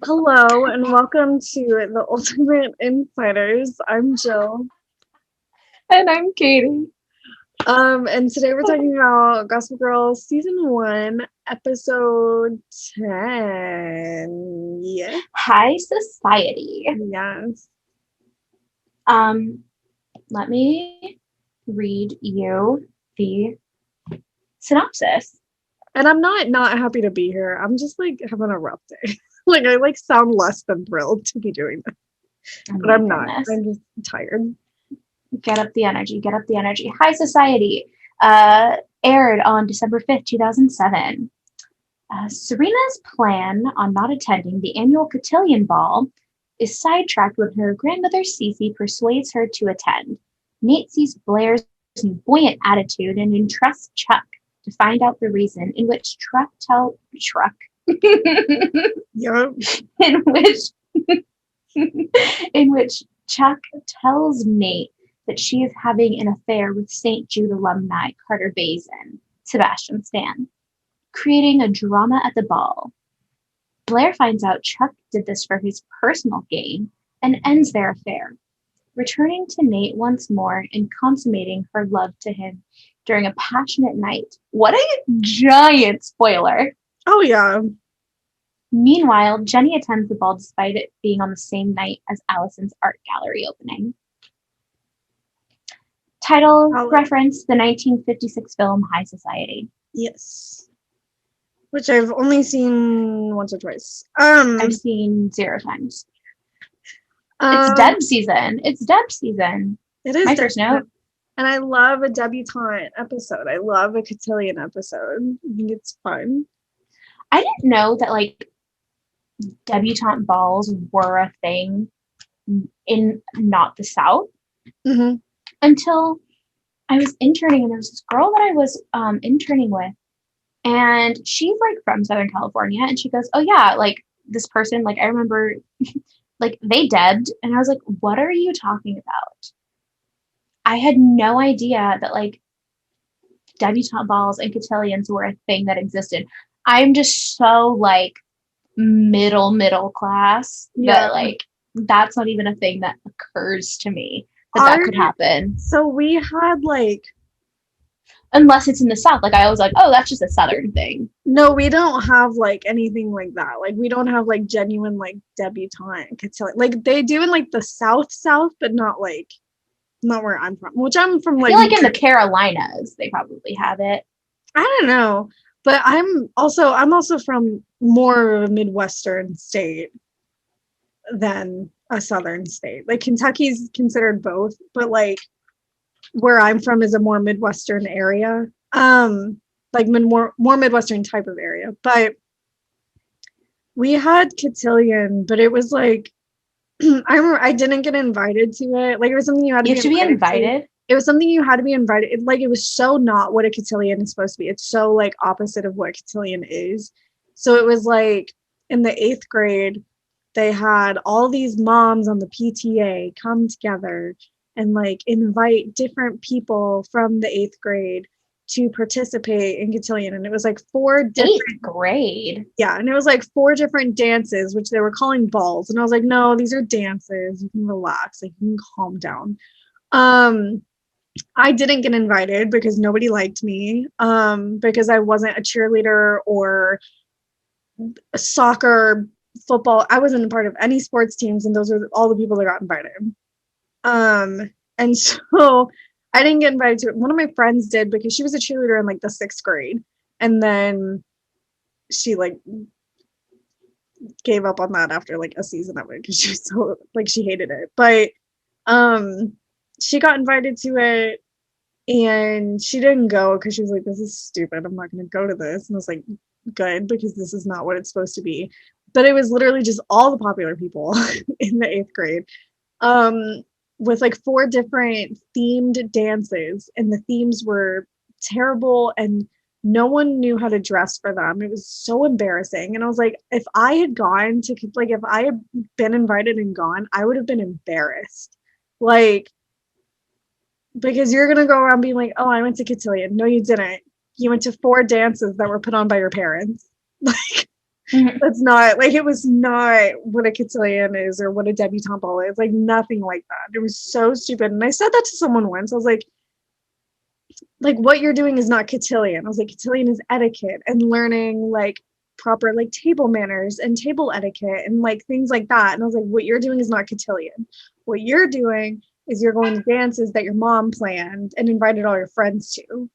Hello and welcome to the Ultimate Insiders. I'm Jill. And I'm Katie. And today we're talking about Gossip Girl season 1, episode 10. Yeah. High Society. Yes. Um, Let me read you the synopsis. And I'm not happy to be here. I'm just like having a rough day. Like I sound less than thrilled to be doing this, Oh but my I'm not. goodness. I'm just tired. Get up the energy, get up the energy. High Society aired on December 5th, 2007. Serena's plan on not attending the annual cotillion ball is sidetracked when her grandmother Cece persuades her to attend. Nate sees Blair's buoyant attitude and entrusts Chuck to find out the reason in which Truck Yep. in which in which Chuck tells Nate that she is having an affair with St. Jude alumni Carter Bazin, Sebastian Stan, creating a drama at the ball. Blair finds out Chuck did this for his personal gain and ends their affair, returning to Nate once more and consummating her love to him during a passionate night. What a giant spoiler! Oh yeah. Meanwhile, Jenny attends the ball despite it being on the same night as Allison's art gallery opening. Title I'll, reference the 1956 film High Society. yes. Which I've only seen once or twice. I've seen 0 times. It's Um, Deb season. It's Deb season. it is My first note. and I love a debutante episode. I love a cotillion episode. I think it's fun. I didn't know that like debutante balls were a thing in not the South Mm-hmm. until I was interning, and there was this girl that I was interning with, and she's like from Southern California, and she goes, "Oh yeah, like this person, like I remember, like they debbed," and I was like, "What are you talking about?" I had no idea that like debutante balls and cotillions were a thing that existed. I'm just so like middle class Yeah. that like that's not even a thing that occurs to me that Our that could happen so we had like unless it's in the South. Like I was like, oh, that's just a Southern thing. no, we don't have like anything like that. Like we don't have like genuine like debutante cotillion. Like they do in like the South, but not where I'm from. Which I'm from I like feel like in the Carolinas they probably have it. I don't know. But I'm also from more of a Midwestern state than a southern state. Like Kentucky's considered both, but like where I'm from is a more Midwestern area. Like more Midwestern type of area. But we had cotillion, but it was like I remember I didn't get invited to it. Like it was something you had to You be have to be invited to. invited. It was something you had to be invited. Like it was so not what a cotillion is supposed to be. It's so like opposite of what a cotillion is. So it was like in the 8th grade, they had all these moms on the PTA come together and like invite different people from the 8th grade to participate in cotillion. And it was like four Eighth different grade. yeah, and it was like four different dances, which they were calling balls. And I was like, no, these are dances. You can relax, like you can calm down. Um, I didn't get invited because nobody liked me. Because I wasn't a cheerleader or a soccer, football. I wasn't a part of any sports teams, and those are all the people that got invited. And so I didn't get invited to it. One of my friends did because she was a cheerleader in like the 6th grade, and then she like gave up on that after like a season of it because she was so like she hated it. But um she got invited to it and she didn't go because she was like, this is stupid. I'm not gonna go to this. And I was like, good, because this is not what it's supposed to be. But it was literally just all the popular people in the 8th grade. Um with like four different themed dances, and the themes were terrible and no one knew how to dress for them. It was so embarrassing. And I was like, if I had gone to like if I had been invited and gone, I would have been embarrassed. Like, because you're gonna go around being like, oh, I went to cotillion. No, you didn't. You went to four dances that were put on by your parents. Like Mhm. That's not like it was not what a cotillion is or what a debutante ball is. Like nothing like that. It was so stupid. And I said that to someone once. I was like what you're doing is not cotillion. I was like, cotillion is etiquette and learning like proper like table manners and table etiquette and like things like that. And I was like, what you're doing is not cotillion. What you're doing is you're going to dances that your mom planned and invited all your friends to.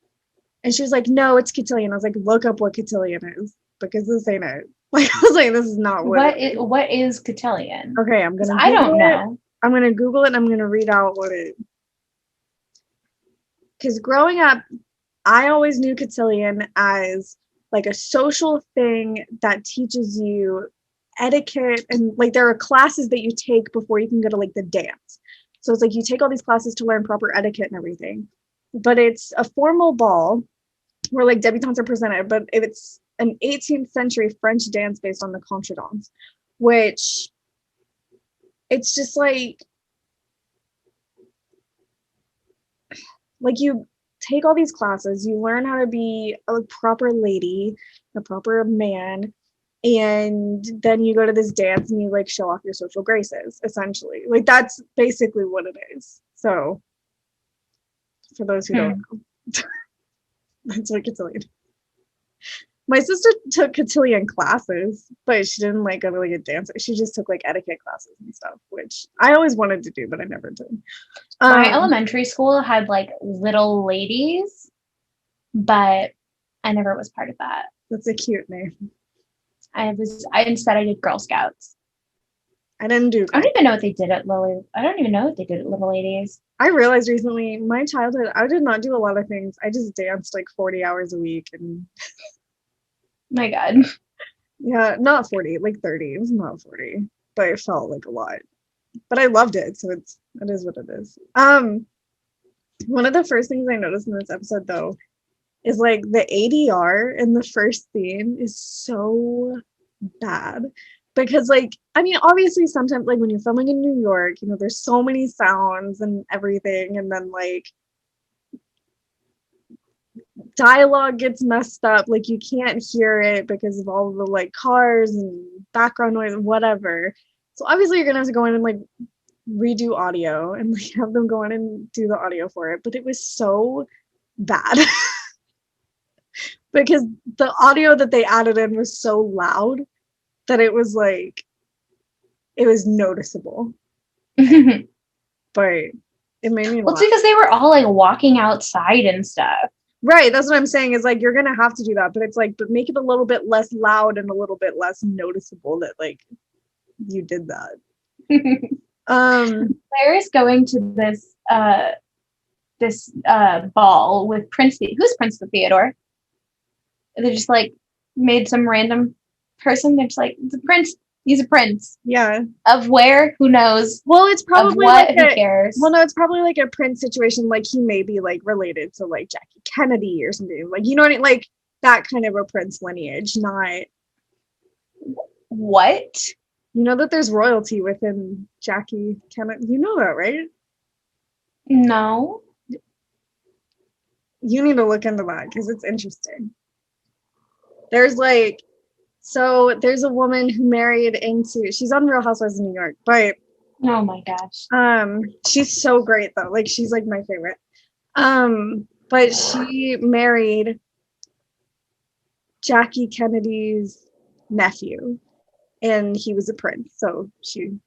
And she was like, no, it's cotillion. I was like, look up what cotillion is because this ain't it. Like I was like, this is not what it is. What is cotillion? Okay, I'm Because gonna I don't Google it. know. I'm gonna Google it and I'm gonna read out what it. Because growing up, I always knew cotillion as like a social thing that teaches you etiquette and like there are classes that you take before you can go to like the dance. So it's like you take all these classes to learn proper etiquette and everything. But it's a formal ball where like debutantes are presented, but if it's an 18th century French dance based on the contredanse, which it's just like you take all these classes, you learn how to be a proper lady, a proper man, and then you go to this dance and you like show off your social graces, essentially. Like that's basically what it is. So for those who don't Hmm. know, that's what cotillion. My sister took cotillion classes, but she didn't like go to like a dance. She just took like etiquette classes and stuff, which I always wanted to do, but I never did. My Um, elementary school had like little ladies, but I never was part of that. that's a cute name. I instead I did Girl Scouts. I didn't do I girl. don't even know what they did at Lily. I don't even know what they did at Little Ladies. I realized recently, my childhood, I did not do a lot of things. I just danced like 40 hours a week and My God. yeah, not 40, like 30. It was not 40, but it felt like a lot. But I loved it, so it is what it is. One of the first things I noticed in this episode though is like the ADR in the first scene is so bad because like I mean obviously sometimes like when you're filming in New York, you know, there's so many sounds and everything and then like dialogue gets messed up, like you can't hear it because of all of the like cars and background noise and whatever. So obviously you're gonna have to go in and like redo audio and like have them go in and do the audio for it. But it was so bad because the audio that they added in was so loud that it was like it was noticeable. Well, But it made me it's laugh. because they were all like walking outside and stuff. Right, that's what I'm saying is like you're gonna have to do that, but it's like but make it a little bit less loud and a little bit less noticeable that like you did that. Claire is going to this ball with who's Prince the Theodore? They just like made some random person. They're just like, it's a prince. He's a prince. Yeah. Of where? Who knows? Well, it's Of probably what? like Who a cares? well, no, it's probably like a Prince situation. Like he may be like related to like Jackie Kennedy or something. Like you know what I mean? Like that kind of a Prince lineage, not What? you know that there's royalty within Jackie Kennedy. You know that, right? No. You need to look into that because it's interesting. There's like so there's a woman who married into she's on Real Housewives of New York, but Oh my gosh. she's so great though. Like she's like my favorite. But she married Jackie Kennedy's nephew, and he was a prince. So she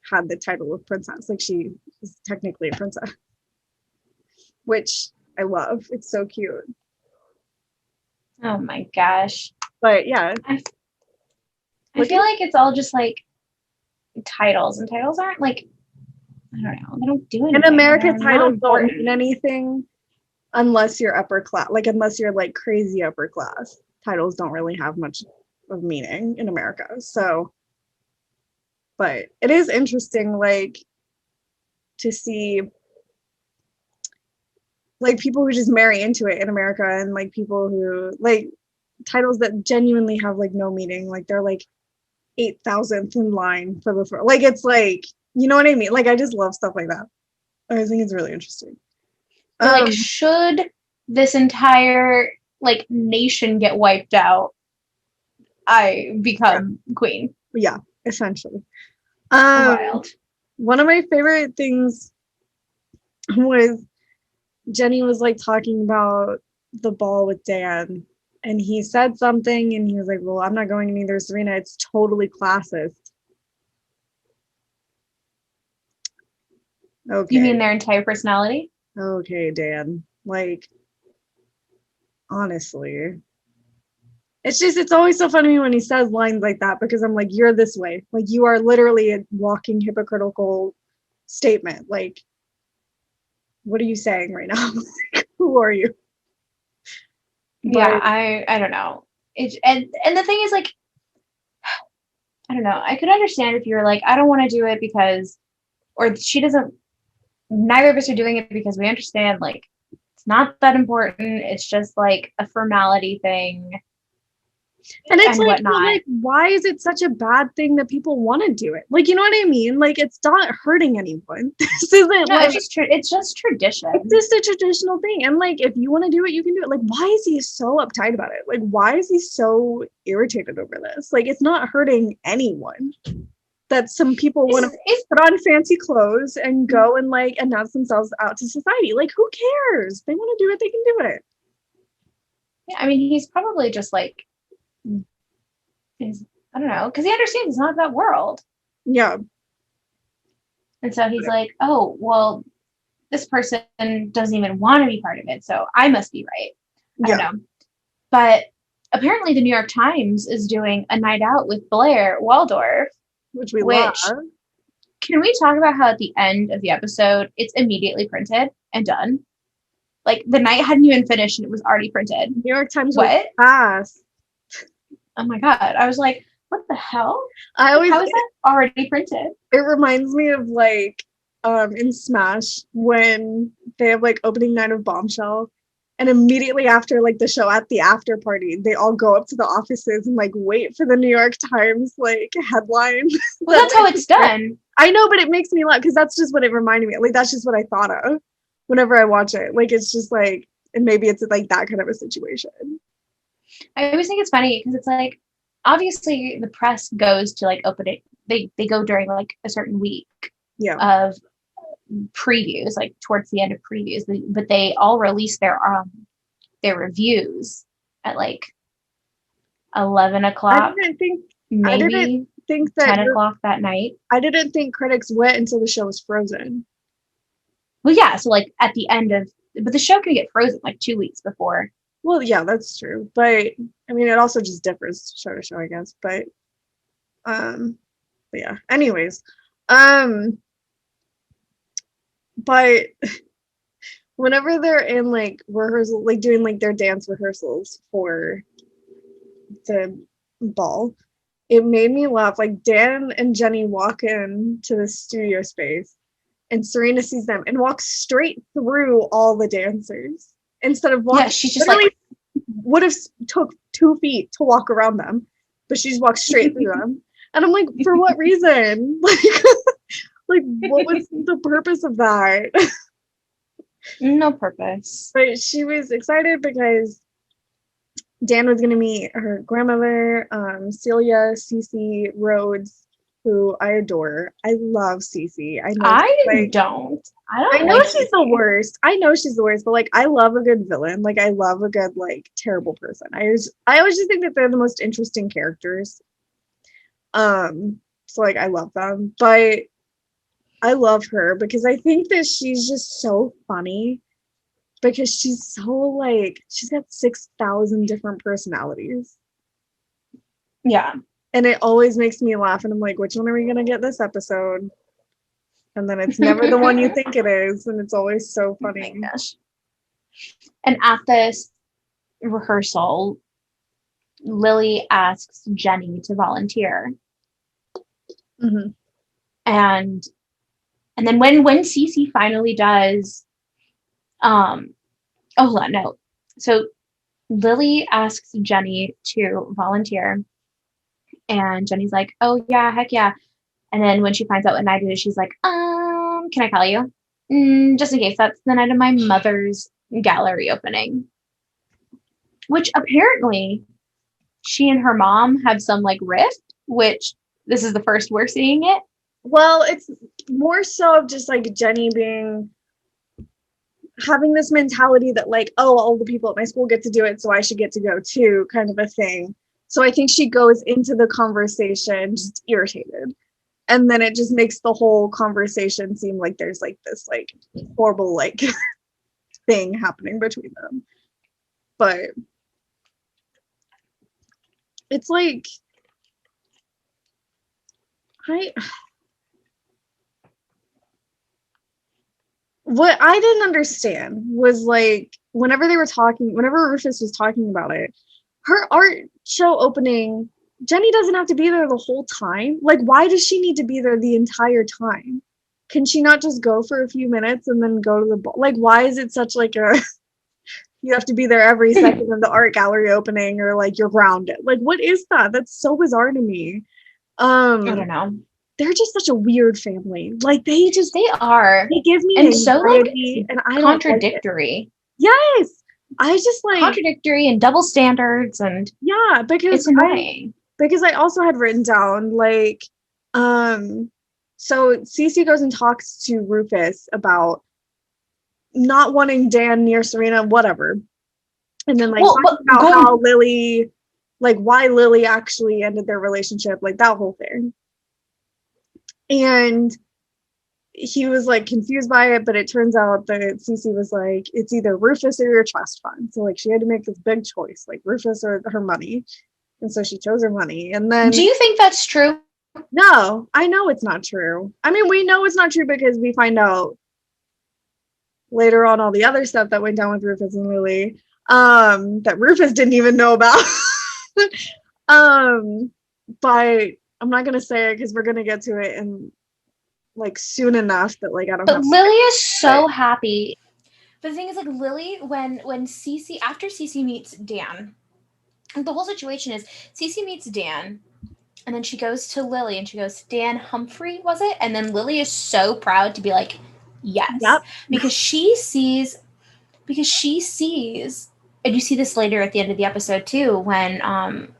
had the title of princess. Like she is technically a princess, which I love. It's so cute. Oh my gosh. But yeah, I feel like it's all just like titles, and titles aren't like, I don't know, they don't do anything. in America, They're titles don't important. mean anything unless you're upper class. Like unless you're like crazy upper class, titles don't really have much of meaning in America. So, but it is interesting, like to see like people who just marry into it in America and like people who like titles that genuinely have like no meaning. Like they're like 8,000th in line for the like it's like you know what I mean? Like I just love stuff like that. I think it's really interesting. Like, should this entire like nation get wiped out? I become queen. Yeah, essentially. Wild. One of my favorite things was Jenny was like talking about the ball with Dan, and he said something, and he was like, "Well, I'm not going in either, Serena. It's totally classist." You Okay, mean their entire personality? okay, Dan. Like, honestly, it's always so funny when he says lines like that because I'm like, you're this way. Like, you are literally a walking hypocritical statement. Like, what are you saying right now? Who are you? Yeah, But I don't know. And the thing is, like, I don't know. I could understand if you were like, I don't want to do it because, or she doesn't. Neither of us are doing it because we understand, like, it's not that important. It's just like a formality thing and it's and like, but whatnot. like, why is it such a bad thing that people want to do it? Like, you know what I mean? Like, it's not hurting anyone. This isn't No, like it's just it's tradition. just a traditional thing. And like, if you want to do it, you can do it. Like, why is he so uptight about it? Like, why is he so irritated over this? Like, it's not hurting anyone. That some people want to It's put on fancy clothes and go and like announce themselves out to society. Like, who cares? They want to do it, they can do it. yeah, I mean, he's probably just like, he's, I don't know, because he understands it's not that world. Yeah. And so he's like, oh, well, this person doesn't even want to be part of it. So I must be right. I don't Yeah. know. But apparently the New York Times is doing a night out with Blair Waldorf, Which we love. which can we talk about how at the end of the episode, it's immediately printed and done? Like the night hadn't even finished and it was already printed. New York Times was What? fast. Oh my God. I was like, what the hell? I Like, always how is that already printed? it reminds me of like in Smash when they have like opening night of Bombshell, and immediately after like the show at the after party, they all go up to the offices and like wait for the New York Times like headline. Well, that's how it's done. I know, but it makes me laugh because that's just what it reminded me of. Like that's just what I thought of whenever I watch it. Like it's just like, and maybe it's like that kind of a situation. I always think it's funny because it's like, obviously the press goes to like open it. They go during like a certain week Yeah. of previews, like towards the end of previews, but they all release their reviews at like 11 I o'clock, didn't think I didn't maybe think that 10 o'clock that night. I didn't think critics went until the show was frozen. Well, yeah, so like at the end of, but the show can get frozen like 2 weeks before. Well, yeah, that's true. But I mean, it also just differs show to show, I guess. But yeah. Anyways, but whenever they're in like rehearsal, like doing like their dance rehearsals for the ball, it made me laugh. Like Dan and Jenny walk in to the studio space, and Serena sees them and walks straight through all the dancers instead of walking. Yeah, she's just literally like, would have took 2 feet to walk around them, but she just walked straight through them. And I'm like, for what reason? Like what was the purpose of that? no purpose. But she was excited because Dan was going to meet her grandmother, Celia Cece Rhodes, who I adore. I love Cece. I know, I like, don't. I I don't know like she's the Cece. worst. I know she's the worst, but like, I love a good villain. Like, I love a good like terrible person. I always just think that they're the most interesting characters. So like, I love them, but I love her because I think that she's just so funny because she's so like she's got 6,000 different personalities. Yeah. And it always makes me laugh and I'm like, which one are we gonna get this episode? And then it's never the one you think it is, and it's always so funny. Oh my gosh. And at this rehearsal, Lily asks Jenny to volunteer. Mm-hmm. And then when Cece finally does, oh hold on, no. So Lily asks Jenny to volunteer, and Jenny's like, oh yeah, heck yeah. And then when she finds out what night it is, she's like, can I call you? Just in case, that's the night of my mother's gallery opening. Which apparently she and her mom have some like rift, which this is the first we're seeing it. Well, it's more so of just like Jenny having this mentality that like, oh, all the people at my school get to do it, so I should get to go too, kind of a thing. So I think she goes into the conversation just irritated. And then it just makes the whole conversation seem like there's like this like horrible like thing happening between them. But it's like what I didn't understand was like whenever Rufus was talking about it, her art show opening, Jenny doesn't have to be there the whole time. Like, why does she need to be there the entire time? Can she not just go for a few minutes and then go to the ball? Like, why is it such like a you have to be there every second of the art gallery opening, or like you're grounded? Like, what is that? That's so bizarre to me. I don't know. They're just such a weird family. Like they are. They give me and so like and I contradictory. Don't like it. Yes. I just like contradictory and double standards, and yeah, because it's annoying. Because I also had written down like so Cece goes and talks to Rufus about not wanting Dan near Serena, whatever. And then like talking about how Lily, like why Lily actually ended their relationship, like that whole thing. And he was like confused by it, but it turns out that Cece was like, it's either Rufus or your trust fund. So like she had to make this big choice, like Rufus or her money. And so she chose her money. And then do you think that's true? No, I know it's not true. I mean, we know it's not true because we find out later on all the other stuff that went down with Rufus and Lily, that Rufus didn't even know about. But I'm not gonna say it because we're gonna get to it in like soon enough that like I don't. But Lily is so happy. But the thing is, like Lily, when Cece after Cece meets Dan, the whole situation is Cece meets Dan, and then she goes to Lily and she goes, Dan Humphrey, was it? And then Lily is so proud to be like, yes, yep. because she sees, and you see this later at the end of the episode too, when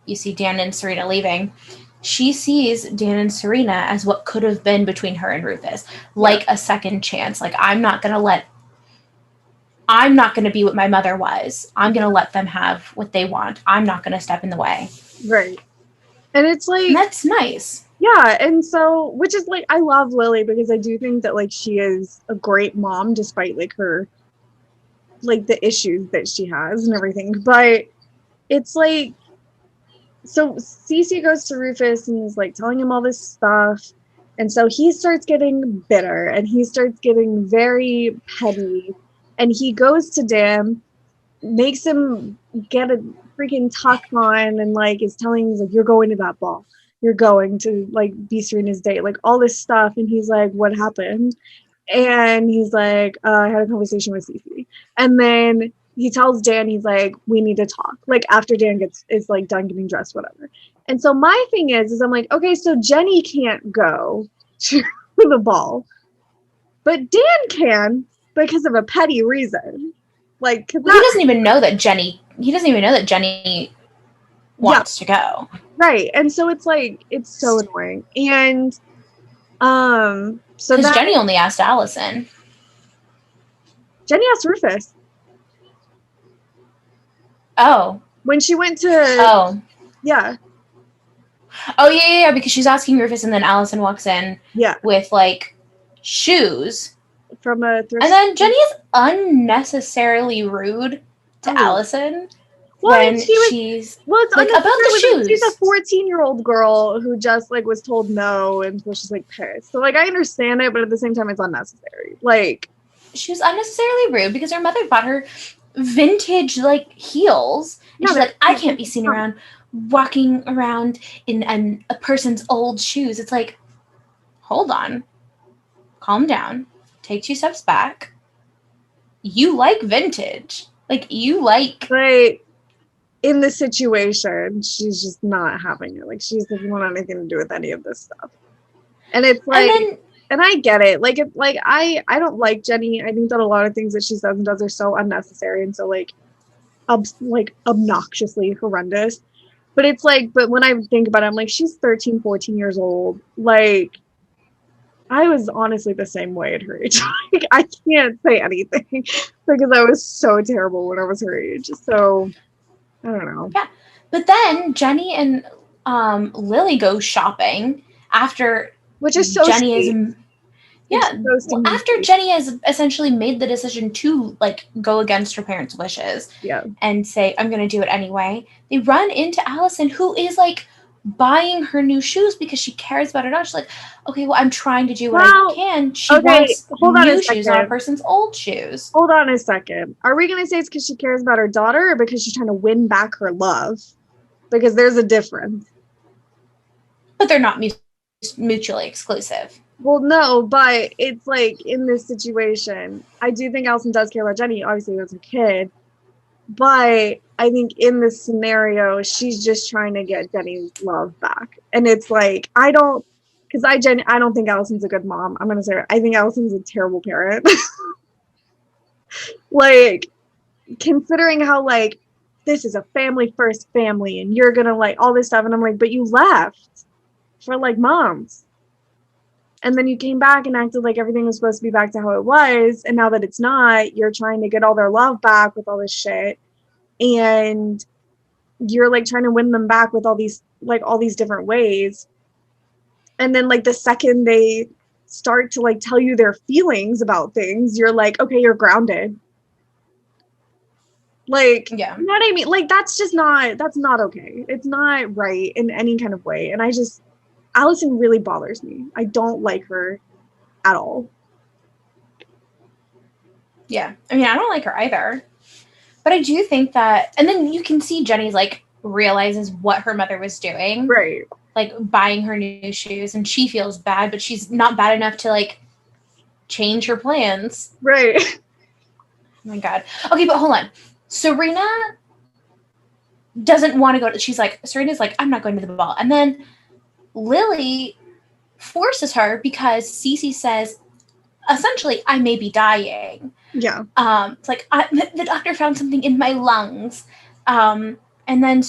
you see Dan and Serena leaving. She sees Dan and Serena as what could have been between her and Rufus, like a second chance. Like, I'm not going to be what my mother was. I'm going to let them have what they want. I'm not going to step in the way. Right. And it's like, and that's nice. Yeah. And so, which is like, I love Lily because I do think that like she is a great mom despite like her, like the issues that she has and everything. But it's like, so Cece goes to Rufus and is like telling him all this stuff. And so he starts getting bitter and he starts getting very petty. And he goes to Dan, makes him get a freaking tux on, and like is telling he's like, you're going to that ball. You're going to like be Serena's date, like all this stuff. And he's like, what happened? And he's like, I had a conversation with Cece. And then he tells Dan, he's like, we need to talk. Like after Dan is like done getting dressed, whatever. And so my thing is I'm like, okay, so Jenny can't go to the ball, but Dan can because of a petty reason. Like he doesn't even know that Jenny wants to go. Right. And so it's like, it's so annoying. And so because Jenny only asked Allison. Jenny asked Rufus. Oh. When she went to yeah. Oh yeah, because she's asking Rufus and then Allison walks in with like shoes. From a thrift and then Jenny is unnecessarily rude to Allison when she's it's like about the shoes. She's a 14-year-old girl who just like was told no, and so she's like pissed. So like I understand it, but at the same time it's unnecessary. Like she was unnecessarily rude because her mother bought her vintage like heels, and she's like, I can't be seen around walking around in a person's old shoes. It's like, hold on, calm down, take 2 steps back. You like vintage, like you like. But in the situation, she's just not having it. Like she doesn't want anything to do with any of this stuff. And it's like, and I get it. Like it, like I don't like Jenny. I think that a lot of things that she says and does are so unnecessary and so like obnoxiously horrendous. But it's like, but when I think about it, I'm like, she's 13, 14 years old. Like, I was honestly the same way at her age. Like, I can't say anything because I was so terrible when I was her age. So, I don't know. Yeah. But then Jenny and Lily go shopping after Which is so Jenny is, sweet. It's yeah, so well, stinking after sweet. Jenny has essentially made the decision to like go against her parents' wishes Yeah. and say, I'm going to do it anyway, they run into Allison, who is like buying her new shoes because she cares about her daughter. She's like, okay, well, I'm trying to do what I Well, can. She okay, wants hold on a new shoes, not a second. person's old shoes. Hold on a second. Are we going to say it's because she cares about her daughter or because she's trying to win back her love? Because there's a difference. But they're not mutually exclusive. Well, no, but it's like in this situation, I do think Allison does care about Jenny. Obviously, that's a kid. But I think in this scenario, she's just trying to get Jenny's love back. And it's like, I don't, because I don't think Allison's a good mom. I'm going to say, I think Allison's a terrible parent. Like, considering how, like, this is a family first family and you're going to, like, all this stuff. And I'm like, but you left for, like, months. And then you came back and acted like everything was supposed to be back to how it was. And now that it's not, you're trying to get all their love back with all this shit. And you're like trying to win them back with all these different ways. And then like the second they start to like tell you their feelings about things, you're like, okay, you're grounded. Like, Yeah. you know what I mean? Like, that's not okay. It's not right in any kind of way. And Allison really bothers me. I don't like her at all. Yeah. I mean, I don't like her either. But I do think that, and then you can see Jenny's like realizes what her mother was doing. Right. Like buying her new shoes, and she feels bad, but she's not bad enough to like change her plans. Right. Oh my God. Okay, but hold on. Serena doesn't want to go to, Serena's like, I'm not going to the ball. And then Lily forces her because Cece says, essentially, I may be dying. Yeah. It's like, the doctor found something in my lungs. And then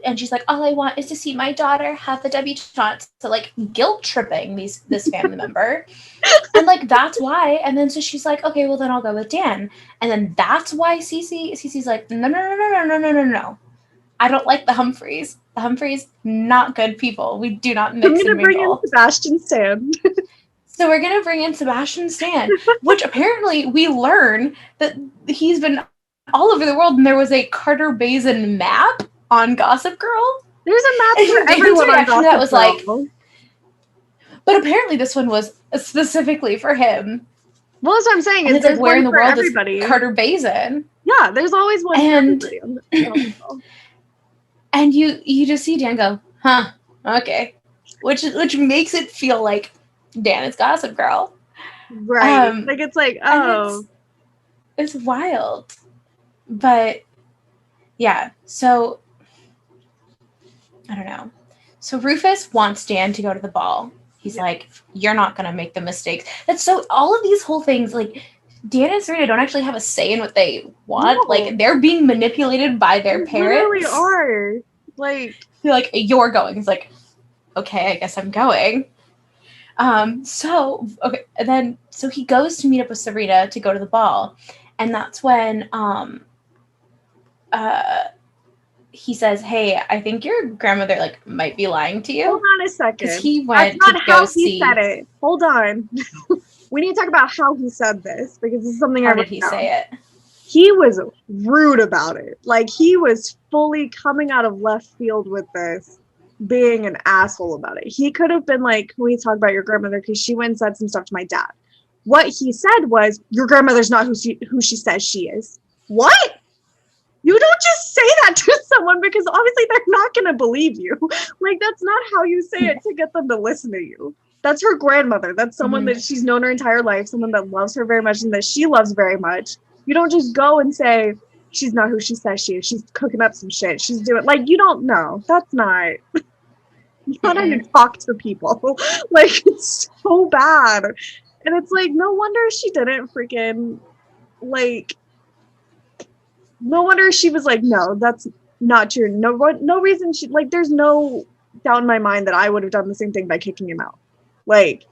and she's like, all I want is to see my daughter have the debutante. So like guilt tripping this family member. And like, that's why. And then so she's like, okay, well then I'll go with Dan. And then that's why Cece's like, no. I don't like the Humphreys. The Humphreys, not good people. We do not mix and mingle. I'm going to bring in Sebastian Stan. So we're going to bring in Sebastian Stan, which apparently we learn that he's been all over the world, and there was a Carter Bazin map on Gossip Girl. There's a map for everyone on Gossip that was Girl. Like, but apparently this one was specifically for him. Well, that's what I'm saying. It's like, where in the world everybody. Is Carter Bazin? Yeah, there's always one for everybody on the and you just see Dan go, huh, okay. Which makes it feel like Dan is Gossip Girl. Right. Like, it's like, oh. It's wild. But, yeah. So, I don't know. So, Rufus wants Dan to go to the ball. He's like, you're not going to make the mistakes. That's so, all of these whole things, like, Dan and Serena don't actually have a say in what they want. No. Like, they're being manipulated by their parents. They really are. Like, they're like, you're going. He's like, okay, I guess I'm going. So he goes to meet up with Serena to go to the ball. And that's when he says, hey, I think your grandmother like might be lying to you. Hold on a second. Because he went That's to not go how see. He said it. Hold on. We need to talk about how he said this because this is something How did he say it? He was rude about it. Like, he was fully coming out of left field with this, being an asshole about it. He could have been like, can we talk about your grandmother? Because she went and said some stuff to my dad. What he said was, your grandmother's not who she says she is. What? You don't just say that to someone because obviously they're not going to believe you. Like, that's not how you say it to get them to listen to you. That's her grandmother. That's someone that she's known her entire life, someone that loves her very much and that she loves very much. You don't just go and say, she's not who she says she is. She's cooking up some shit. She's doing, like, you don't know. That's not, you don't even talk to people. Like, it's so bad. And it's like, no wonder she didn't freaking, like, no wonder she was like, no, not true. No reason she, like, there's no doubt in my mind that I would have done the same thing by kicking him out. Like,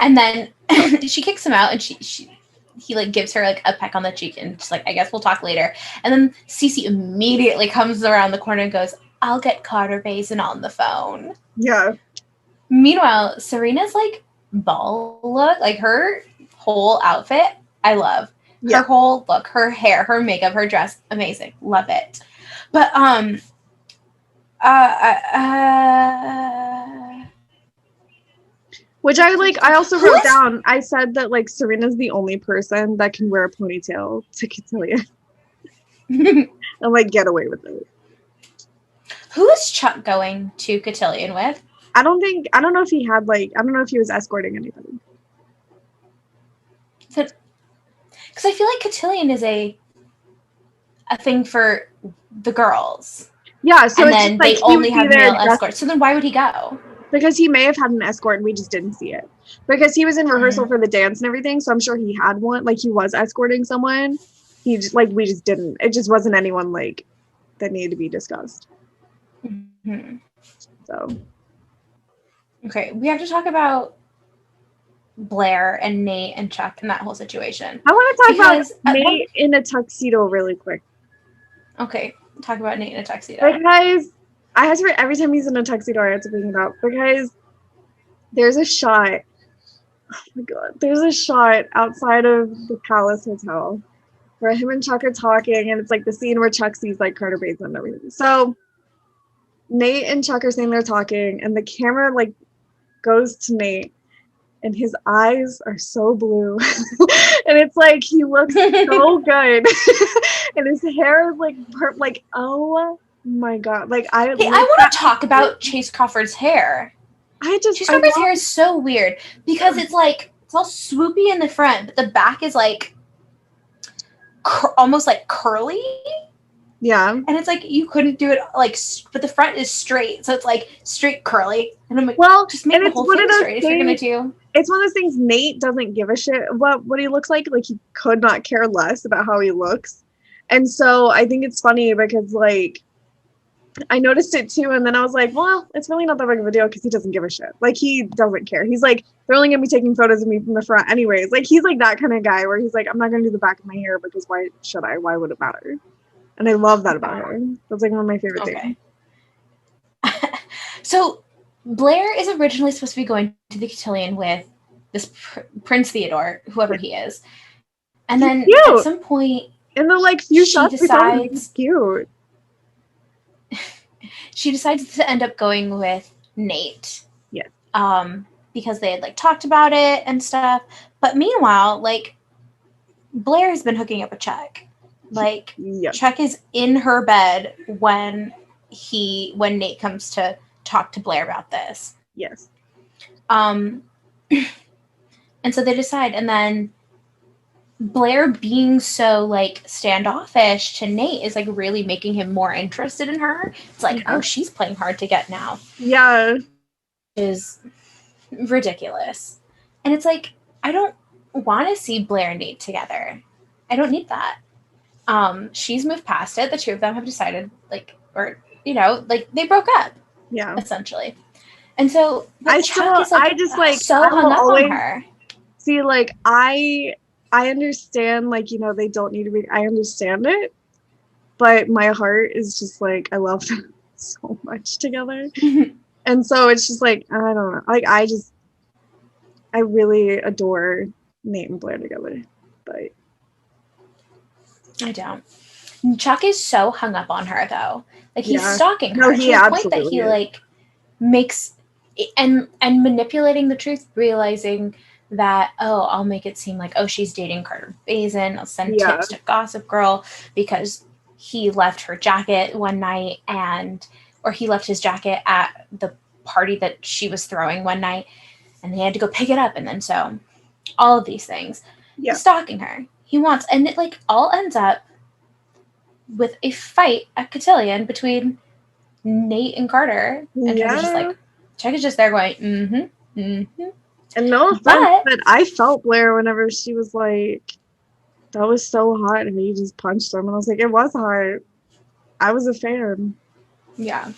and then she kicks him out, and he like gives her like a peck on the cheek, and she's like, I guess we'll talk later. And then Cece immediately comes around the corner and goes, I'll get Carter Bazin on the phone. yeah. Meanwhile, Serena's like ball look, like her whole outfit, I love. Her whole look, her hair, her makeup, her dress, amazing. Love it. But which I also wrote down. I said that like Serena's the only person that can wear a ponytail to Cotillion and like get away with it. Who is Chuck going to Cotillion with? I don't know if he had like, I don't know if he was escorting anybody. Because I feel like Cotillion is a thing for the girls. Yeah, so and then like they only have male escorts. So then why would he go? Because he may have had an escort and we just didn't see it. Because he was in rehearsal for the dance and everything, so I'm sure he had one. Like he was escorting someone. He just, like, we just didn't. It just wasn't anyone like that needed to be discussed. Mm-hmm. So. Okay, we have to talk about Blair and Nate and Chuck and that whole situation. I want to talk about Nate in a tuxedo really quick. Okay, talk about Nate in a tuxedo. Because I have to, every time he's in a tuxedo, I have to bring it up. Because there's a shot. Oh my god. There's a shot outside of the Palace Hotel where him and Chuck are talking, and it's like the scene where Chuck sees like Carter Bazin and everything. So Nate and Chuck are sitting there talking, and the camera like goes to Nate, and his eyes are so blue, and it's like he looks so good, and his hair is like oh my god, like I want to talk about Chase Crawford's hair. Chase Crawford's hair is so weird because it's like it's all swoopy in the front, but the back is like almost like curly. Yeah. And it's like you couldn't do it like, but the front is straight, so it's like straight curly. And I'm like, well, just make the whole thing straight if you're gonna do. It's one of those things. Nate doesn't give a shit about what he looks like. Like he could not care less about how he looks. And so I think it's funny because like I noticed it too, and then I was like, well, it's really not that big of a deal because he doesn't give a shit. Like he doesn't care. He's like, they're only gonna be taking photos of me from the front anyways. Like he's like that kind of guy where he's like, I'm not gonna do the back of my hair because why should I? Why would it matter? And I love that about her. That's like one of my favorite things. So Blair is originally supposed to be going to the cotillion with this Prince Theodore, whoever he is. And then at some point in the like few shots decides cute. She decides to end up going with Nate. Yeah. Because they had like talked about it and stuff. But meanwhile, like Blair has been hooking up with Chuck. Like Chuck is in her bed when Nate comes to talk to Blair about this. Yes. And so they decide, and then Blair being so like standoffish to Nate is like really making him more interested in her. It's like, oh, she's playing hard to get now. Yeah. Is ridiculous. And it's like, I don't want to see Blair and Nate together. I don't need that. She's moved past it. The two of them have decided, like, or you know, like they broke up. Yeah. Essentially. And so Chuck is like, so hung up on her. See, like I understand, like, you know, they don't need to be, I understand it, but my heart is just like, I love them so much together. And so it's just like, I don't know, like I really adore Nate and Blair together, but I don't. Chuck is so hung up on her though. Like he's stalking her to the point that he like makes and manipulating the truth, realizing that, oh, I'll make it seem like, oh, she's dating Carter Bazin. I'll send tips to Gossip Girl because he left her jacket one night or he left his jacket at the party that she was throwing one night and they had to go pick it up. And then so all of these things, he's stalking her. He wants, and it like all ends up with a fight at Cotillion between Nate and Carter. And Chuck is just like, Chuck is just there going, And no offense, but I felt Blair whenever she was like, that was so hot, and you just punched him. And I was like, it was hard. I was a fan. Yeah.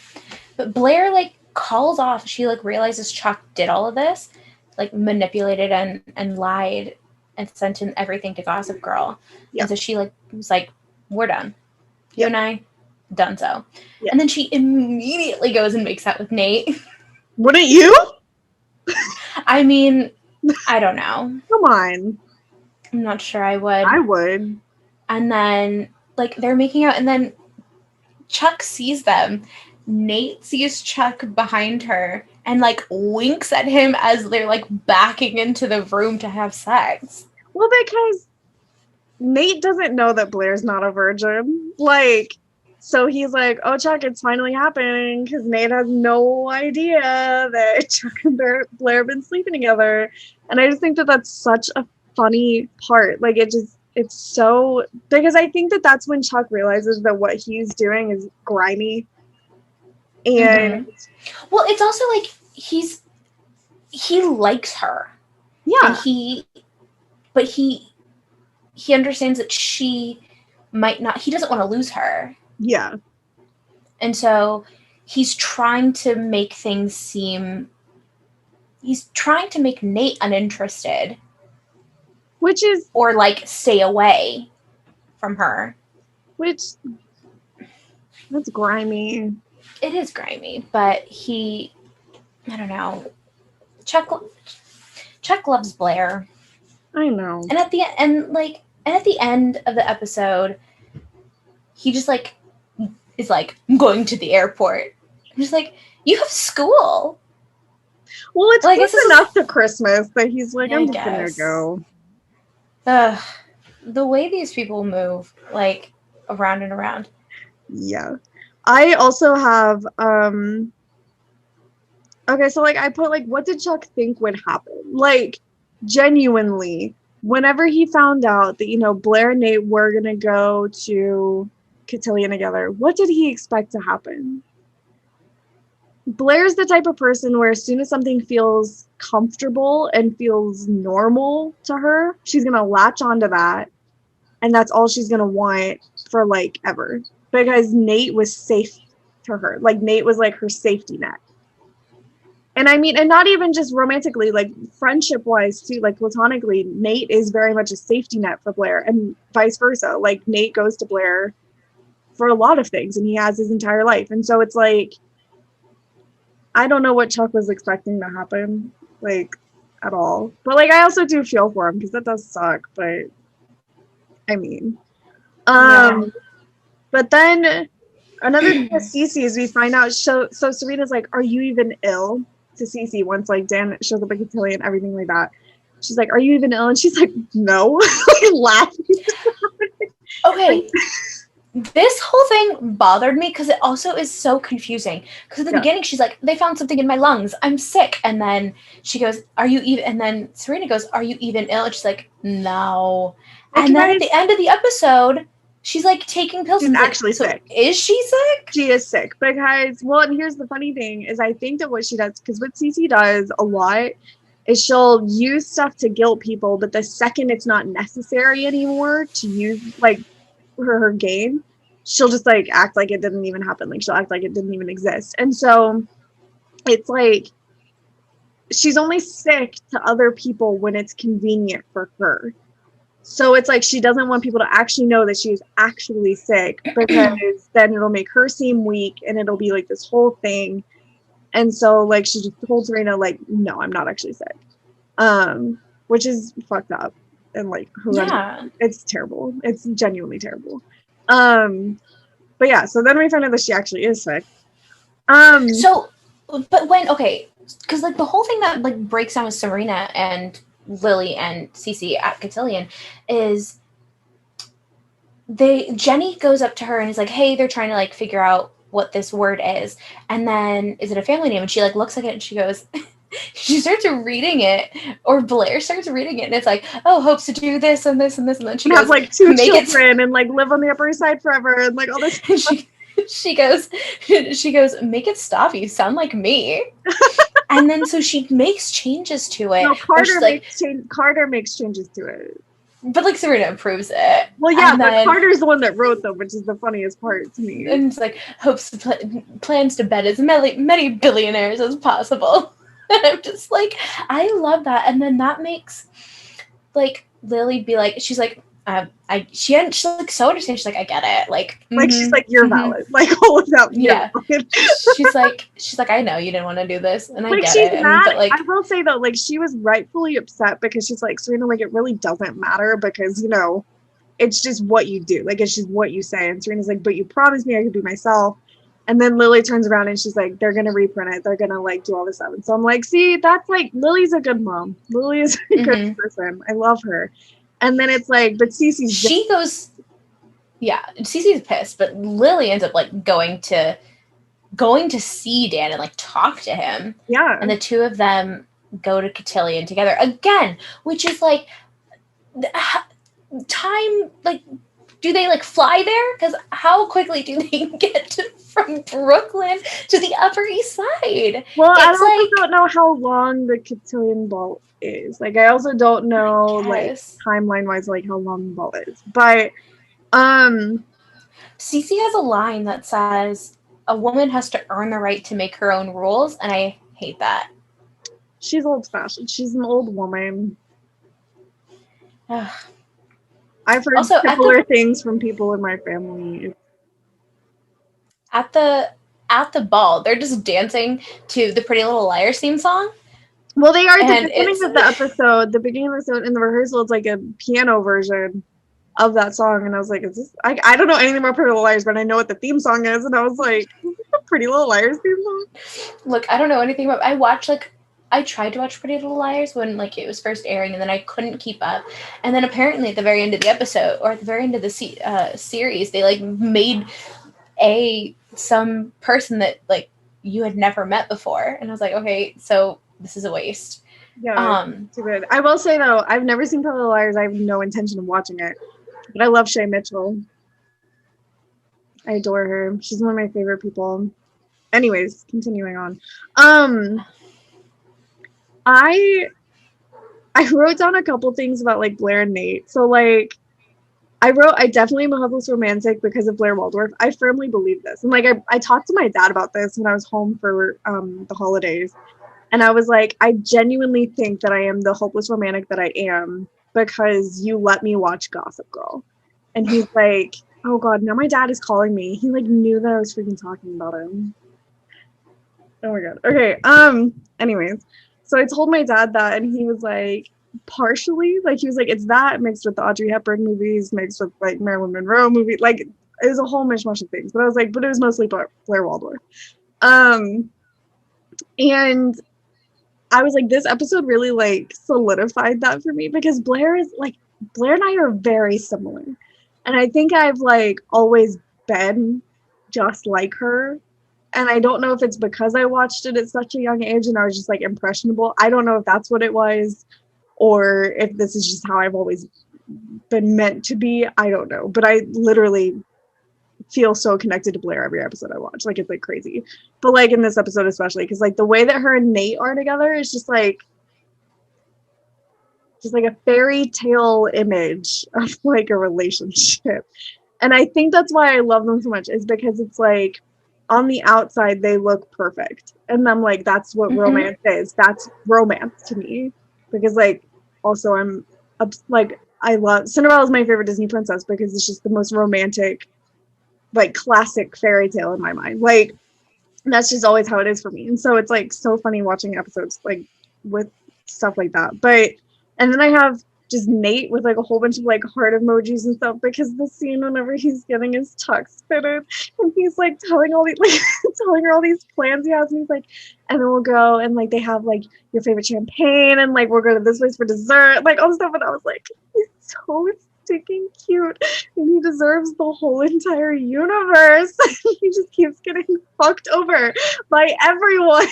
But Blair, like, calls off. She, like, realizes Chuck did all of this, like, manipulated and lied and sent in everything to Gossip Girl. Yeah. And so she, like, was like, we're done. You Yeah. and I, done so. Yeah. And then she immediately goes and makes out with Nate. Wouldn't you? I mean, I don't know. Come on. I'm not sure I would. I would. And then, like, they're making out, and then Chuck sees them. Nate sees Chuck behind her and, like, winks at him as they're, like, backing into the room to have sex. Well, because Nate doesn't know that Blair's not a virgin. Like, so he's like, oh, Chuck, it's finally happening, because Nate has no idea that Chuck and Blair have been sleeping together. And I just think that that's such a funny part. Like, it's so, because I think that that's when Chuck realizes that what he's doing is grimy. And well, it's also like he likes her. Yeah. And but he understands that she might not, he doesn't want to lose her. Yeah. And so he's trying to make Nate uninterested. Which is, or, like, stay away from her. Which, that's grimy. It is grimy, but I don't know. Chuck loves Blair. I know. And at the end of the episode, he just, like, is like, I'm going to the airport. I'm just like, you have school. Well, it's like, close enough to Christmas that he's like, I'm just gonna go. The way these people move, like, around and around. Yeah. I also have okay, so, like, I put, like, what did Chuck think would happen? Like, genuinely, whenever he found out that, you know, Blair and Nate were gonna go to Cotillion together, what did he expect to happen? Blair's the type of person where as soon as something feels comfortable and feels normal to her, she's gonna latch onto that, and that's all she's gonna want for, like, ever. Because Nate was safe to her. Like, Nate was, like, her safety net. And I mean, and not even just romantically, like, friendship-wise, too, like, platonically, Nate is very much a safety net for Blair, and vice versa. Like, Nate goes to Blair for a lot of things, and he has his entire life. And so it's like, I don't know what Chuck was expecting to happen, like, at all. But, like, I also do feel for him, because that does suck, but, I mean. Yeah. But then, another thing with Cece is we find out, so Serena's like, are you even ill? To Cece, once, like, Dan shows up at Cotillion, everything like that. She's like, are you even ill? And she's like, no. Like, laughing. Okay. This whole thing bothered me because it also is so confusing. Because at the beginning, she's like, they found something in my lungs. I'm sick. And then she goes, are you even? And then Serena goes, are you even ill? And she's like, no. Like, and then at the end of the episode, she's, like, taking pills. She's actually sick. So is she sick? She is sick. Because, well, and here's the funny thing, is I think that what she does, because what Cece does a lot is she'll use stuff to guilt people, but the second it's not necessary anymore to use, like, her gain, she'll just, like, act like it didn't even happen. Like, she'll act like it didn't even exist. And so it's like she's only sick to other people when it's convenient for her. So it's like she doesn't want people to actually know that she's actually sick, because then it'll make her seem weak, and it'll be, like, this whole thing. And so, like, she just told Serena, like, no, I'm not actually sick. Which is fucked up. And, like, horrendous. Yeah. It's terrible. It's genuinely terrible. But yeah, so then we find out that she actually is sick. But because, like, the whole thing that, like, breaks down with Serena and Lily and Cece at Cotillion is Jenny goes up to her and is like, hey, they're trying to, like, figure out what this word is. And then, is it a family name? And she, like, looks at it and she goes, she starts reading it, or Blair starts reading it, and it's like, oh, hopes to do this and this and this, and then she goes, have, like, 2 children and, like, live on the Upper East Side forever, and, like, all this. she goes, make it stop. You sound like me. And then so she makes changes to it. No, Carter makes changes to it. but like Serena approves it. Well, yeah, And but then Carter's the one that wrote them, which is the funniest part to me. and it's like hopes plans to bet as many billionaires as possible. And I'm just like, I love that. And then that makes like Lily be like, she's like, she like so understands. She's like, I get it. Like, Like, she's like, you're valid. Like, all of that, you're yeah. valid. she's like, I know you didn't want to do this, and I Like, get she's it. mad. But like, I will say though, like, she was rightfully upset because she's like, Serena, like, it really doesn't matter because, you know, it's just what you do. Like, it's just what you say. And Serena's like, but you promised me I could be myself. And then Lily turns around and she's like, they're gonna reprint it. They're gonna like do all this stuff. And so I'm like, see, that's like Lily's a good mom. Lily is a good person. I love her. And then it's like, but Cece's she goes, yeah, Cece's pissed, but Lily ends up like going to see Dan and like talk to him. Yeah. And the two of them go to Cotillion together again, which is like time, like, do they like fly there? Because how quickly do they get from Brooklyn to the Upper East Side? Well, I also don't know how long the Cotillion Ball is. Like, I also don't know, like, timeline-wise, like, how long the ball is. But, Cece has a line that says, a woman has to earn the right to make her own rules, and I hate that. She's old-fashioned. She's an old woman. I've heard also, similar things from people in my family. At the ball, they're just dancing to the Pretty Little Liars theme song. Well, they are at the beginning of the episode. The beginning of the episode in the rehearsal, it's like a piano version of that song, and I was like, "Is this?" I don't know anything about Pretty Little Liars, but I know what the theme song is, and I was like, "Is this the Pretty Little Liars theme song?" Look, I don't know anything about. I tried to watch Pretty Little Liars when like it was first airing, and then I couldn't keep up. And then apparently at the very end of the episode, or at the very end of the series, they like made some person that like you had never met before, and I was like, okay, so this is a waste. Yeah, too good. I will say though, I've never seen Pretty Little Liars. I have no intention of watching it, but I love Shay Mitchell. I adore her. She's one of my favorite people. Anyways, continuing on. I wrote down a couple things about like Blair and Nate. So like I definitely am a hopeless romantic because of Blair Waldorf. I firmly believe this. And like I talked to my dad about this when I was home for the holidays. And I was like, I genuinely think that I am the hopeless romantic that I am because you let me watch Gossip Girl. And he's like, oh God, now my dad is calling me. He like knew that I was freaking talking about him. Oh my God. Okay. Anyways. So I told my dad that, and he was like, partially, like, he was like, it's that mixed with the Audrey Hepburn movies, mixed with, like, Marilyn Monroe movie. Like, it was a whole mishmash of things. But I was like, but it was mostly Blair Waldorf. And I was like, this episode really, like, solidified that for me because Blair and I are very similar. And I think I've, like, always been just like her. And I don't know if it's because I watched it at such a young age and I was just like impressionable. I don't know if that's what it was or if this is just how I've always been meant to be. I don't know. But I literally feel so connected to Blair every episode I watch. Like, it's like crazy. But like in this episode especially, because like the way that her and Nate are together is just like a fairy tale image of like a relationship. And I think that's why I love them so much, is because it's like on the outside they look perfect, and I'm like, that's what romance is. That's romance to me, because like also I'm like, I love Cinderella's my favorite Disney princess because it's just the most romantic, like classic fairy tale in my mind. Like that's just always how it is for me, and so it's like so funny watching episodes like with stuff like that. But and then I have just Nate with like a whole bunch of like heart emojis and stuff, because the scene whenever he's getting his tux fitted and he's like telling all these like telling her all these plans he has, and he's like, and then we'll go and like they have like your favorite champagne and like we'll go to this place for dessert, like all this stuff. And I was like, he's so stinking cute and he deserves the whole entire universe. He just keeps getting fucked over by everyone.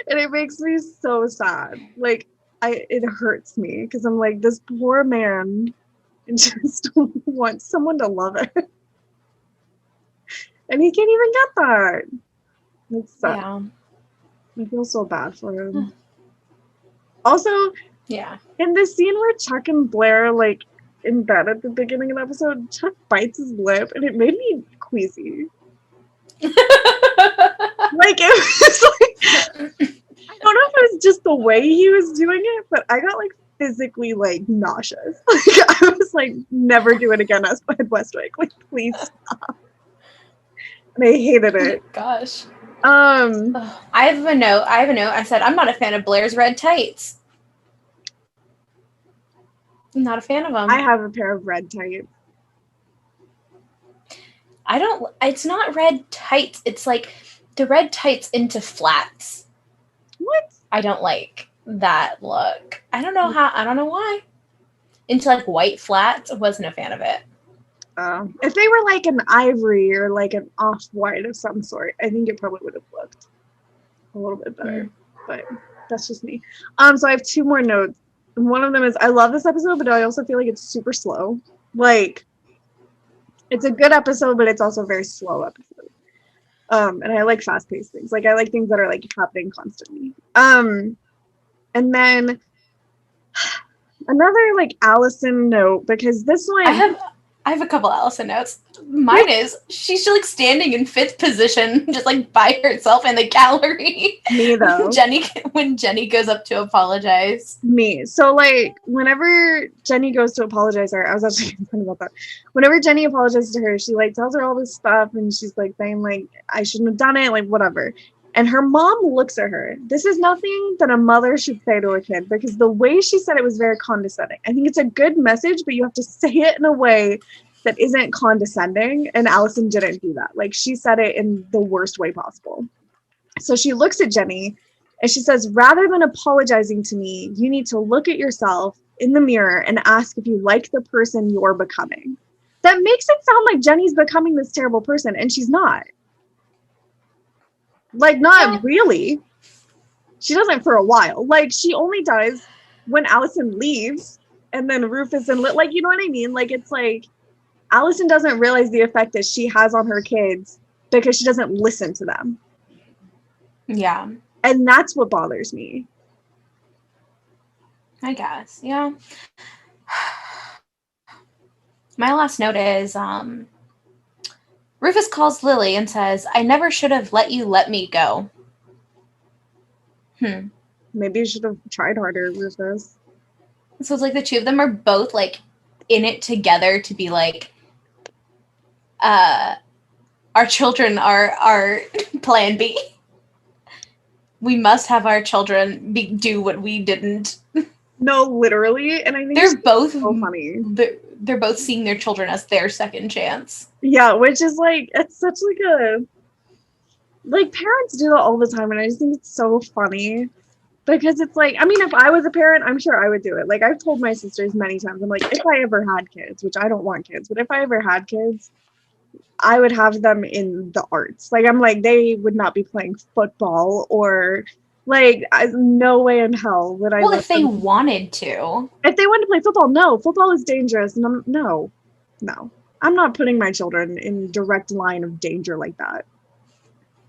And it makes me so sad. Like it hurts me because I'm like, this poor man just wants someone to love it, and he can't even get that. It's sad. Yeah. I feel so bad for him. Also, Yeah. In the scene where Chuck and Blair like in bed at the beginning of the episode, Chuck bites his lip and it made me queasy. Like it was like I don't know if it was just the way he was doing it, but I got like physically like nauseous. Like I was like, never do it again as Westwick. Like please stop. And I hated it. Gosh. Um I have a note. I said, I'm not a fan of Blair's red tights. I'm not a fan of them. I have a pair of red tights. It's not red tights. It's like the red tights into flats. What? I don't like that look. I don't know why. Into like white flats, I wasn't a fan of it. If they were like an ivory or like an off-white of some sort, I think it probably would have looked a little bit better. But that's just me. So I have 2 more notes. One of them is I love this episode, but I also feel like it's super slow. Like it's a good episode, but it's also a very slow episode. And I like fast-paced things. Like I like things that are like happening constantly. And then another like Allison note, because this one I have a couple Allison notes. Mine is she's like standing in 5th position, just like by herself in the gallery. Me though. When Jenny goes up to apologize. Me. So like whenever Jenny goes to apologize to her, I was actually thinking about that. Whenever Jenny apologizes to her, she like tells her all this stuff and she's like saying like I shouldn't have done it, like whatever. And her mom looks at her. This is nothing that a mother should say to a kid because the way she said it was very condescending. I think it's a good message, but you have to say it in a way that isn't condescending. And Allison didn't do that. Like she said it in the worst way possible. So she looks at Jenny and she says, rather than apologizing to me, you need to look at yourself in the mirror and ask if you like the person you're becoming. That makes it sound like Jenny's becoming this terrible person, and she's not. Like, not really. She doesn't for a while. Like, she only does when Allison leaves and then Rufus and like, you know what I mean? Like, it's like Allison doesn't realize the effect that she has on her kids because she doesn't listen to them. Yeah. And that's what bothers me. I guess. Yeah. My last note is Rufus calls Lily and says, I never should have let you let me go. Maybe you should have tried harder, Rufus. So it's like the 2 of them are both like in it together to be like, our children are our plan B. We must have our children do what we didn't. No, literally. And I think they're both so funny. They're both seeing their children as their second chance. Yeah, which is like, it's such like a, like parents do that all the time. And I just think it's so funny because it's like, I mean, if I was a parent, I'm sure I would do it. Like I've told my sisters many times, I'm like, if I ever had kids, which I don't want kids, but if I ever had kids, I would have them in the arts. Like I'm like, they would not be playing football or like no way in hell would I. Well, if they wanted to. If they wanted to play football, no. Football is dangerous. And no. I'm not putting my children in direct line of danger like that.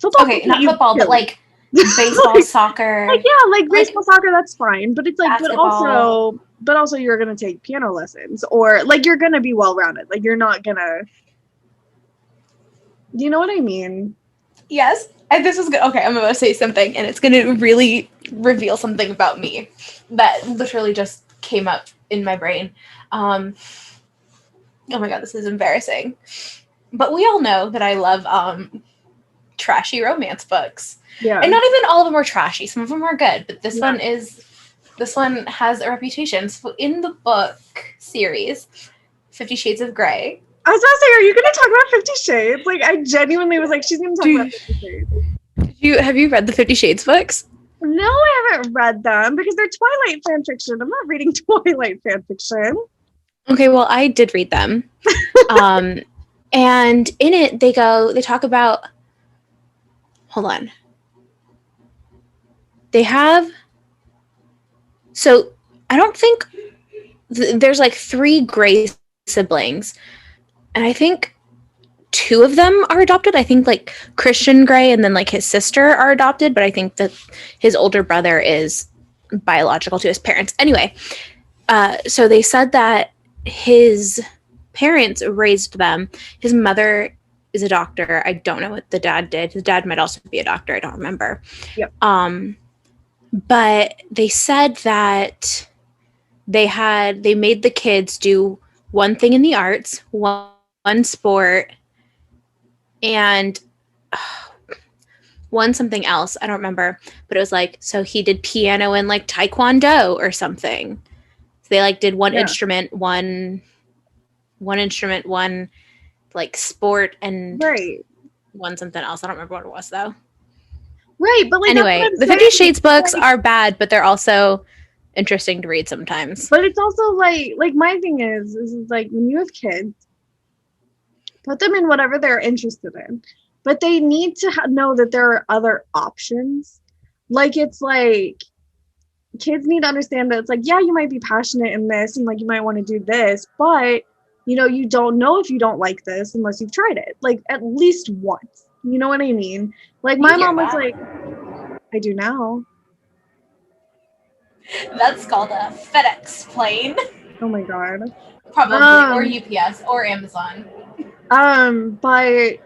Football. Okay, not football, but like baseball, like, soccer. Like, yeah, like baseball, soccer, that's fine. But it's like, basketball. but also you're going to take piano lessons or like you're going to be well-rounded. Like you're not going to, you know what I mean? Yes. And this is good. Okay, I'm about to say something and it's going to really reveal something about me that literally just came up in my brain. Oh my God, this is embarrassing. But we all know that I love trashy romance books. Yeah. And not even all of them are trashy. Some of them are good, but this one has a reputation. So in the book series, 50 Shades of Grey. I was about to say, are you going to talk about 50 Shades? Like, I genuinely was like, she's going to talk about 50 Shades. Have you read the 50 Shades books? No, I haven't read them because they're Twilight fan fiction. I'm not reading Twilight fan fiction. Okay, well, I did read them. And in it, they talk about, hold on. They have, so I don't think, there's like 3 Grey siblings. And I think 2 of them are adopted. I think like Christian Grey and then like his sister are adopted. But I think that his older brother is biological to his parents. Anyway, so they said that his parents raised them. His mother is a doctor. I don't know what the dad did. His dad might also be a doctor. I don't remember. Yep. But they said that they made the kids do one thing in the arts, one sport, and one something else. I don't remember, but it was like, so he did piano and like taekwondo or something. So they like did one instrument, one like sport, and one something else. I don't remember what it was though. Right, but like anyway, the 50 Shades books are bad, but they're also interesting to read sometimes. But it's also like my thing is like when you have kids, put them in whatever they're interested in, but they need to know that there are other options. Like it's like kids need to understand that it's like, yeah, you might be passionate in this and like you might want to do this, but you know, you don't know if you don't like this unless you've tried it like at least once. You know what I mean? Like my mom was like, I do now. That's called a FedEx plane. Oh my god. Probably, or UPS or Amazon. But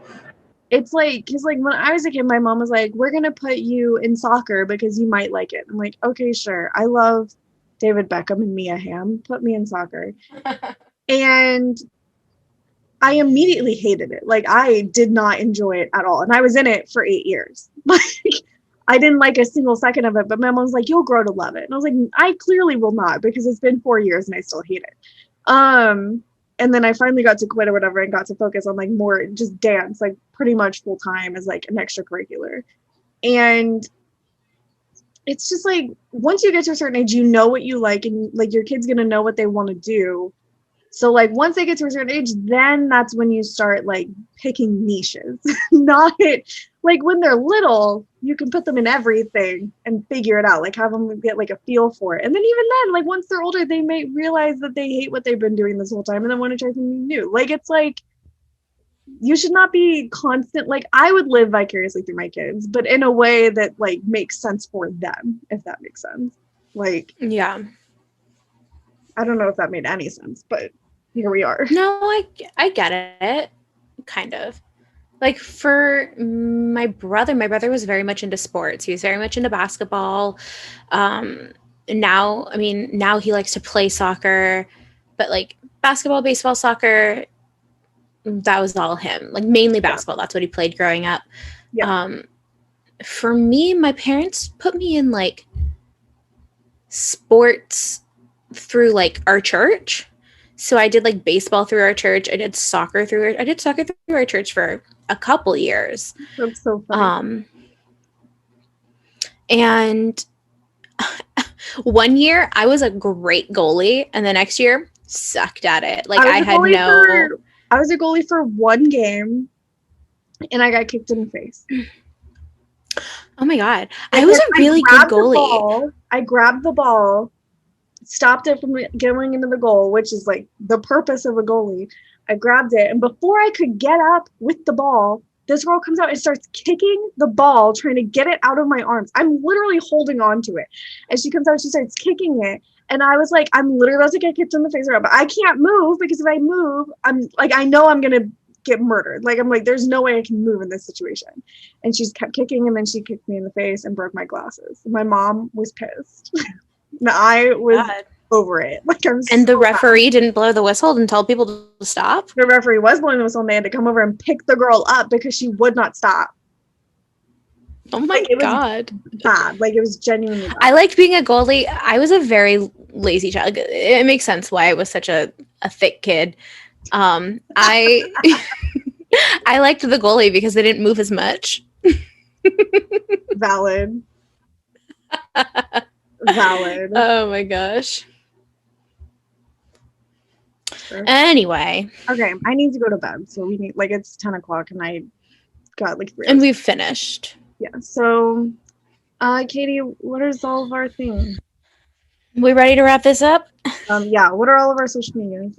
it's like, because like when I was a kid, my mom was like, we're gonna put you in soccer because you might like it. I'm like, okay, sure. I love David Beckham and Mia Hamm. Put me in soccer. And I immediately hated it. Like I did not enjoy it at all. And I was in it for 8 years. Like I didn't like a single second of it, but my mom was like, you'll grow to love it. And I was like, I clearly will not because it's been 4 years and I still hate it. And then I finally got to quit or whatever and got to focus on like more just dance, like pretty much full time as like an extracurricular. And it's just like, once you get to a certain age, you know what you like and like your kid's going to know what they want to do. So like once they get to a certain age, then that's when you start like picking niches. Not like when they're little, you can put them in everything and figure it out, like have them get like a feel for it. And then even then, like once they're older, they may realize that they hate what they've been doing this whole time and then want to try something new. Like it's like you should not be constant. Like I would live vicariously through my kids, but in a way that like makes sense for them, if that makes sense. Like yeah. I don't know if that made any sense, but here we are. No, I get it. Kind of. Like for my brother was very much into sports. He was very much into basketball. Now he likes to play soccer, but like basketball, baseball, soccer, that was all him. Like mainly basketball. That's what he played growing up. Yeah. For me, my parents put me in like sports through like our church. So I did like baseball through our church. I did soccer through our church for a couple years. That's so funny. And one year I was a great goalie, and the next year sucked at it. Like I was a goalie for one game, and I got kicked in the face. Oh my god! I was a really good goalie. I grabbed the ball, stopped it from going into the goal, which is like the purpose of a goalie. I grabbed it, and before I could get up with the ball, this girl comes out and starts kicking the ball, trying to get it out of my arms. I'm literally holding on to it. And she comes out, she starts kicking it. And I was like, I'm literally about to get kicked in the face right now, but I can't move because if I move, I'm like, I know I'm going to get murdered. Like, I'm like, there's no way I can move in this situation. And she's kept kicking, and then she kicked me in the face and broke my glasses. My mom was pissed. And I was over it. Like, and the referee didn't blow the whistle and tell people to stop? The referee was blowing the whistle, and they had to come over and pick the girl up because she would not stop. Oh my god. Bad. Like, it was genuinely bad. I liked being a goalie. I was a very lazy child. It makes sense why I was such a thick kid. I I liked the goalie because they didn't move as much. Valid. Oh my gosh. Sure. Anyway. Okay, I need to go to bed. So we need, like, it's 10 o'clock and I got like 3 hours. And we've finished. Yeah. So, Katie, what is all of our things? We ready to wrap this up? Yeah. What are all of our social medias?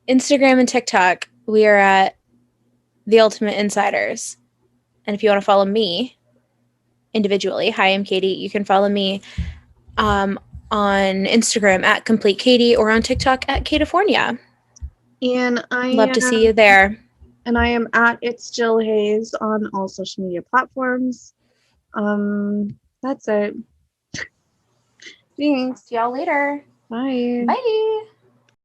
Instagram and TikTok. We are at The Ultimate Insiders. And if you want to follow me, individually. Hi, I'm Katie. You can follow me on Instagram at Complete Katie or on TikTok at California. And Love to see you there. I am at It's Jill Hayes on all social media platforms. That's it. Thanks. See y'all later. Bye. Bye.